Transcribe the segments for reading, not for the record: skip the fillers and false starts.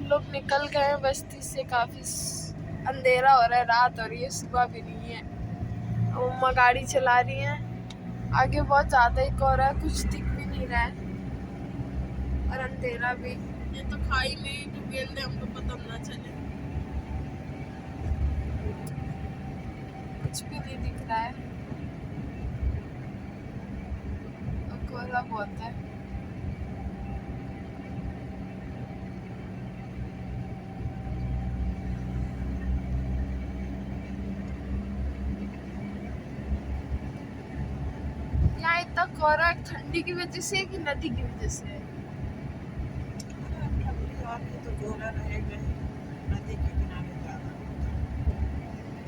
लोग निकल गए हैं बस्ती से, काफी अंधेरा हो रहा है, रात हो रही है, सुबह भी नहीं है। मम्मा गाड़ी चला रही हैं, आगे बहुत ज्यादा ही कोहरा है, कुछ दिख भी नहीं रहा है और अंधेरा भी। ये तो खाई में तो गेल दे, हमको पता ना चले, कुछ भी नहीं दिख रहा है, कोहरा बहुत है। यहाँ इतना कोहरा ठंडी की वजह से है कि नदी की वजह से है? तो कोहरा रहेगा ही, नदी के किनारे ज्यादा होता है,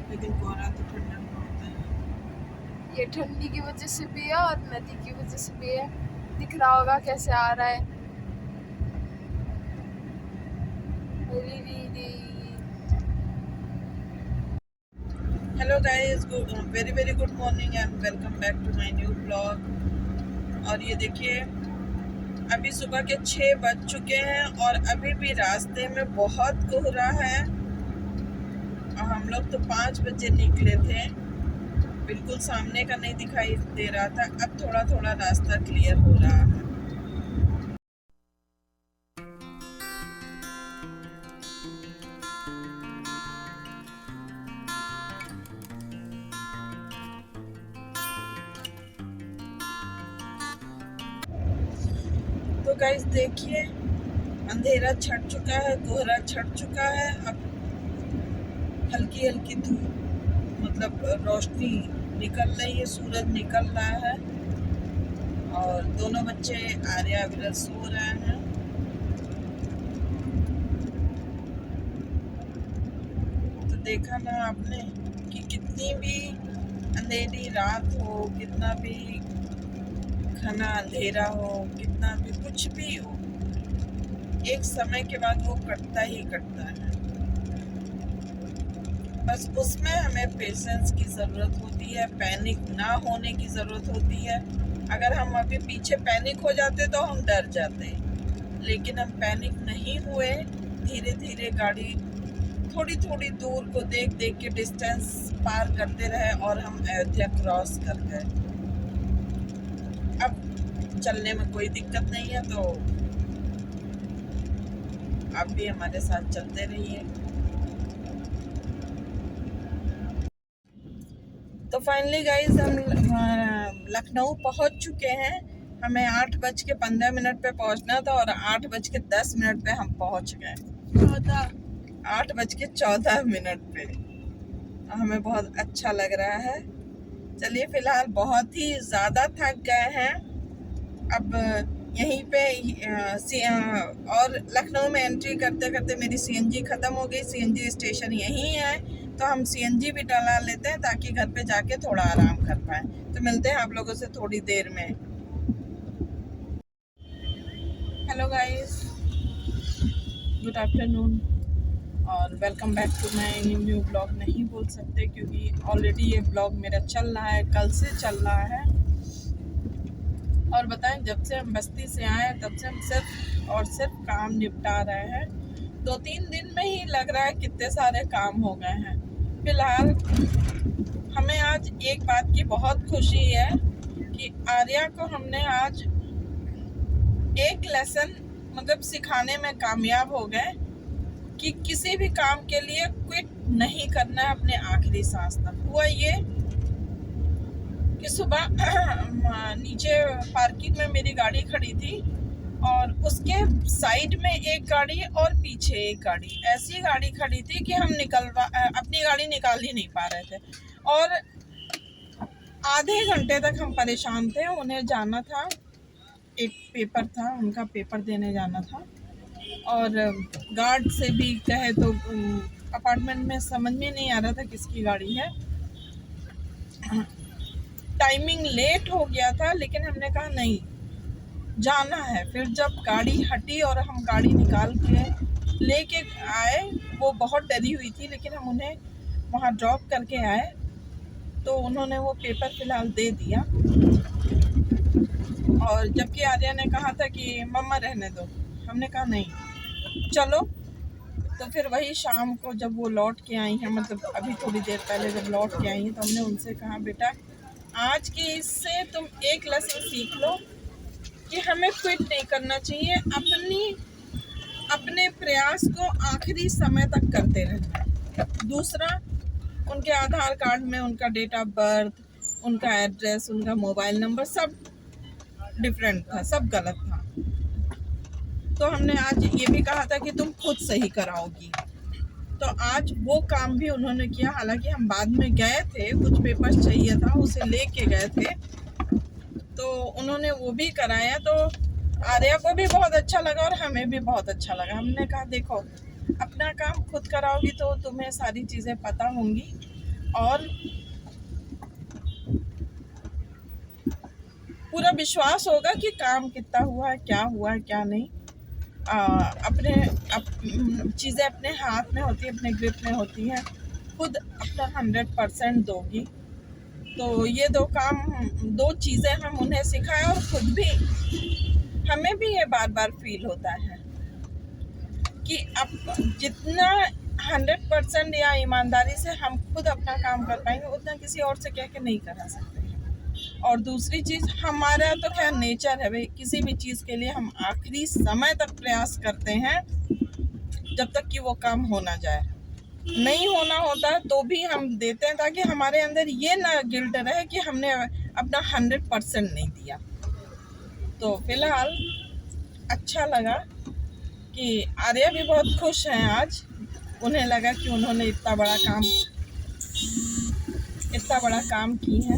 लेकिन कोहरा तो ठंडा में होता है। ये ठंडी की वजह से भी है और नदी की वजह से भी है। दिख रहा होगा कैसे आ रहा है। Hello guys, very very good morning and welcome back to my new blog. और ये देखिए, अभी सुबह के 6 बज चुके हैं और अभी भी रास्ते में बहुत कोहरा है। और हम लोग तो 5 बजे निकले थे, बिल्कुल सामने का नहीं दिखाई दे रहा था। अब थोड़ा थोड़ा रास्ता क्लियर हो रहा है। तो गाइस देखिए, अंधेरा छट चुका है, कोहरा छट चुका है। अब हल्की हल्की धूप, मतलब रोशनी निकल रही है, सूरज निकल रहा है। और दोनों बच्चे आर्या विरल सो रहे हैं। तो देखा ना आपने कि कितनी भी अंधेरी रात हो, कितना भी घना अंधेरा हो, कितना भी कुछ भी हो, एक समय के बाद वो कटता ही कटता है। बस उसमें हमें पेशेंस की ज़रूरत होती है, पैनिक ना होने की ज़रूरत होती है। अगर हम अभी पीछे पैनिक हो जाते तो हम डर जाते, लेकिन हम पैनिक नहीं हुए। धीरे धीरे गाड़ी थोड़ी थोड़ी दूर को देख देख के डिस्टेंस पार करते रहे और हम अयोध्या क्रॉस कर गए। अब चलने में कोई दिक्कत नहीं है, तो आप भी हमारे साथ चलते रहिए। तो फाइनली गाइज हम लखनऊ पहुंच चुके हैं। हमें 8:15 पे पहुंचना था और 8:10 पे हम पहुंच गए। 8:14 पे। हमें बहुत अच्छा लग रहा है। चलिए, फिलहाल बहुत ही ज़्यादा थक गए हैं। अब यहीं पे और लखनऊ में एंट्री करते करते मेरी सीएनजी ख़त्म हो गई। सीएनजी स्टेशन यहीं है, तो हम सीएनजी भी डला लेते हैं ताकि घर पे जाके थोड़ा आराम कर पाएँ। तो मिलते हैं आप लोगों से थोड़ी देर में। हेलो गाइस, गुड आफ्टरनून और welcome back to my new blog. नहीं बोल सकते क्योंकि ऑलरेडी ये ब्लॉग मेरा चल रहा है, कल से चल रहा है। और बताएं, जब से हम बस्ती से आए तब से हम सिर्फ और सिर्फ काम निपटा रहे हैं। 2-3 दिन में ही लग रहा है कितने सारे काम हो गए हैं। फिलहाल हमें आज एक बात की बहुत खुशी है कि आर्या को हमने आज एक लेसन मतलब सिखाने में कामयाब हो गए कि किसी भी काम के लिए क्विट नहीं करना है अपने आखिरी सांस तक। हुआ ये कि सुबह नीचे पार्किंग में मेरी गाड़ी खड़ी थी और उसके साइड में एक गाड़ी और पीछे एक गाड़ी, ऐसी गाड़ी खड़ी थी कि हम अपनी गाड़ी निकाल ही नहीं पा रहे थे। और आधे घंटे तक हम परेशान थे। उन्हें जाना था, एक पेपर था, उनका पेपर देने जाना था। और गार्ड से भी कहे तो अपार्टमेंट में समझ में नहीं आ रहा था किसकी गाड़ी है। टाइमिंग लेट हो गया था, लेकिन हमने कहा नहीं, जाना है। फिर जब गाड़ी हटी और हम गाड़ी निकाल के लेके आए, वो बहुत डरी हुई थी, लेकिन हम उन्हें वहाँ ड्रॉप करके आए तो उन्होंने वो पेपर फ़िलहाल दे दिया। और जबकि आर्या ने कहा था कि मम्मा रहने दो, हमने कहा नहीं चलो। तो फिर वही शाम को जब वो लौट के आई हैं, मतलब अभी थोड़ी देर पहले जब लौट के आई हैं, तो हमने उनसे कहा बेटा आज के इससे तुम एक लेसन सीख लो कि हमें क्विट नहीं करना चाहिए, अपने प्रयास को आखिरी समय तक करते रहना। दूसरा, उनके आधार कार्ड में उनका डेट ऑफ बर्थ, उनका एड्रेस, उनका मोबाइल नंबर सब डिफरेंट था, सब गलत था। तो हमने आज ये भी कहा था कि तुम खुद सही कराओगी। तो आज वो काम भी उन्होंने किया। हालांकि हम बाद में गए थे, कुछ पेपर्स चाहिए था, उसे लेके गए थे, तो उन्होंने वो भी कराया। तो आर्या को भी बहुत अच्छा लगा और हमें भी बहुत अच्छा लगा। हमने कहा देखो, अपना काम खुद कराओगी तो तुम्हें सारी चीज़ें पता होंगी और पूरा विश्वास होगा कि काम कितना हुआ है, क्या नहीं। अपने चीज़ें अपने हाथ में होती है, अपने ग्रिप में होती हैं। खुद अपना 100% दोगी तो ये दो चीज़ें हम उन्हें सिखाएं और खुद भी, हमें भी ये बार बार फील होता है कि अब जितना 100% या ईमानदारी से हम खुद अपना काम कर पाएंगे, उतना किसी और से कह के नहीं करा सकते। और दूसरी चीज़, हमारा तो खैर नेचर है भाई, किसी भी चीज़ के लिए हम आखिरी समय तक प्रयास करते हैं जब तक कि वो काम हो ना जाए। नहीं होना होता है तो भी हम देते हैं ताकि हमारे अंदर ये ना गिल्ट रहे कि हमने अपना 100% नहीं दिया। तो फिलहाल अच्छा लगा कि आर्या भी बहुत खुश हैं आज। उन्हें लगा कि उन्होंने इतना बड़ा काम की है।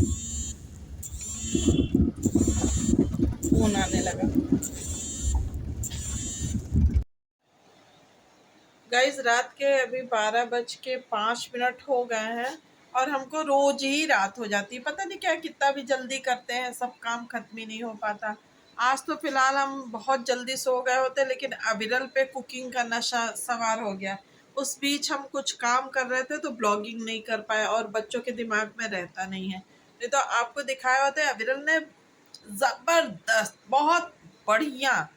फोन आने लगा। गाइस, रात के अभी 12:05 हो गए हैं और हमको रोज ही रात हो जाती है। पता नहीं क्या, कितना भी जल्दी करते हैं सब काम खत्म ही नहीं हो पाता। आज तो फिलहाल हम बहुत जल्दी सो गए होते, लेकिन अविरल पे कुकिंग का नशा सवार हो गया। उस बीच हम कुछ काम कर रहे थे तो ब्लॉगिंग नहीं कर पाए और बच्चों के दिमाग में रहता नहीं है। नहीं तो आपको दिखाया होता है, अविरल ने जबरदस्त, बहुत बढ़िया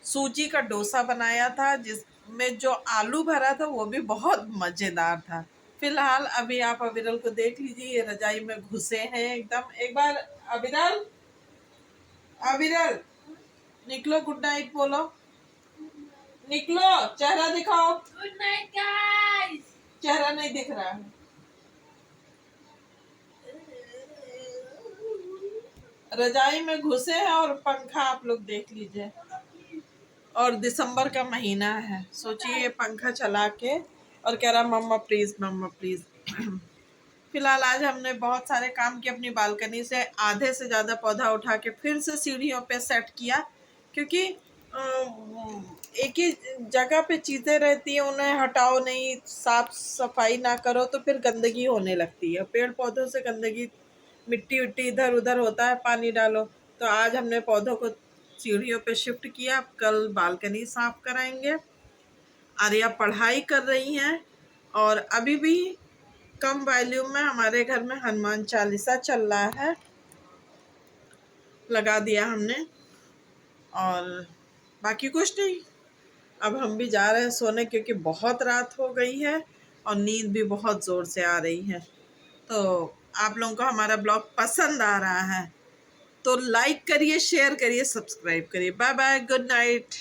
सूजी का डोसा बनाया था, जिसमें जो आलू भरा था वो भी बहुत मजेदार था। फिलहाल अभी आप अविरल को देख लीजिए, ये रजाई में घुसे हैं एकदम। एक बार अविरल निकलो, गुड नाइट बोलो, निकलो, चेहरा दिखाओ। Good night guys. चेहरा नहीं दिख रहा है। रजाई में घुसे हैं और पंखा आप लोग देख लीजिए। और दिसंबर का महीना है, सोचिए पंखा चला के और कह रहा मम्मा प्लीज। फिलहाल आज हमने बहुत सारे काम किए। अपनी बालकनी से आधे से ज़्यादा पौधा उठा के फिर से सीढ़ियों पे सेट किया, क्योंकि एक ही जगह पे चीज़ें रहती हैं, उन्हें हटाओ नहीं, साफ सफाई ना करो तो फिर गंदगी होने लगती है। पेड़ पौधों से गंदगी, मिट्टी इधर उधर होता है, पानी डालो। तो आज हमने पौधों को सीढ़ियों पे शिफ्ट किया। कल बालकनी साफ कराएंगे। आर्या पढ़ाई कर रही हैं और अभी भी कम वॉल्यूम में हमारे घर में हनुमान चालीसा चल रहा है, लगा दिया हमने। और बाकी कुछ नहीं, अब हम भी जा रहे हैं सोने, क्योंकि बहुत रात हो गई है और नींद भी बहुत ज़ोर से आ रही है। तो आप लोगों को हमारा ब्लॉग पसंद आ रहा है तो लाइक करिए, शेयर करिए, सब्सक्राइब करिए। Bye bye, good night.